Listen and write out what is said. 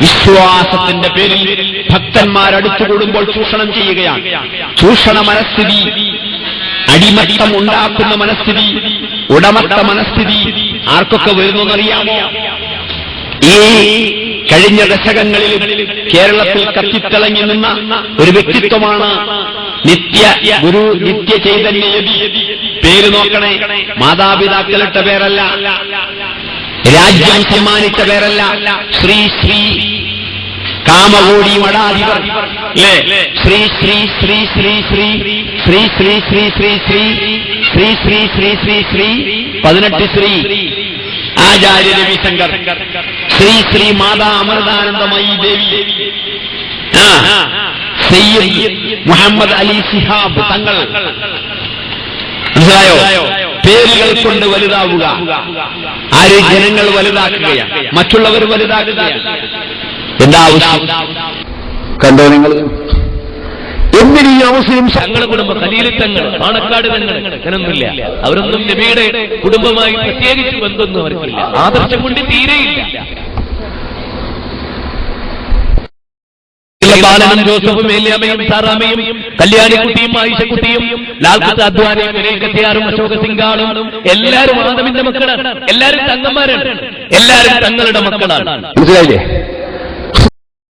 വിശ്വാസത്തിന്റെ പേരിൽ ഭക്തന്മാരടുത്തുകൂടുമ്പോൾ ചൂഷണം ചെയ്യുകയാണ്. ചൂഷണ മനസ്ഥിതി, അടിമത്തം ഉണ്ടാക്കുന്ന മനസ്ഥിതി, ഉടമത്ത മനസ്ഥിതി ആർക്കൊക്കെ വരുന്നറിയാമോ? ഈ കഴിഞ്ഞ ദശകങ്ങളിൽ കേരളത്തിൽ കത്തിത്തിളങ്ങി നിന്ന ഒരു വ്യക്തിത്വമാണ് ഗുരു നിത്യ ചൈതന്യയതി. പേര് നോക്കണേ, മാതാപിതാക്കളിട്ട പേരല്ല, രാജ്യം സമ്മാനിച്ച പേരല്ല, ശ്രീ ശ്രീ കാമകോടി മഠാധിപർ അല്ലേ? ശ്രീ ശ്രീ ശ്രീ ശ്രീ ശ്രീ ശ്രീ ശ്രീ ശ്രീ ശ്രീ ശ്രീ ശ്രീ ശ്രീ ശ്രീ ശ്രീ ശ്രീ 18 ശ്രീ ആചാര്യ രവിശങ്കർ, ശ്രീ ശ്രീ മാതാ അമൃതാനന്ദമയി ദേവി, സയ്യിദ് മുഹമ്മദ് അലി ശിഹാബ് തങ്ങൾ. മനസ്സിലായോ? പേരുകൾ കൊണ്ട് വലുതാവുക. ആര്? ജനങ്ങൾ വലുതാക്കുകയാണ്, മറ്റുള്ളവർ വലുതാക്കുകയാണ്. എന്താ ആവശ്യം? കണ്ടോ നിങ്ങൾ? എന്തിനീ മുസ്ലിം തങ്ങളുടെ കുടുംബം ഖലീലിത്തങ്ങൾ, പാണക്കാട് തങ്ങൾ അങ്ങനൊന്നുമില്ല. അവരൊന്നും നബിയുടെ കുടുംബമായി പ്രത്യേകിച്ച് ബന്ധമൊന്നും അവർക്കില്ല. ആദർശം കൊണ്ട് തീരെയില്ല. ബാലനും ജോസഫും ഏലിയാമയും സാറാമയും കല്യാണിക്കുട്ടിയും ആയിഷക്കുട്ടിയും ലാൽകുത്ത് അദ്വാനിയും വിനയക്കത്തിയാറും അശോക സിംഗാളും എല്ലാവരും ആദമിന്റെ മക്കളാണ്. എല്ലാവരും തങ്ങന്മാരാണ്. എല്ലാവരും തങ്ങളുടെ മക്കളാണ്. മനസ്സിലായില്ലേ?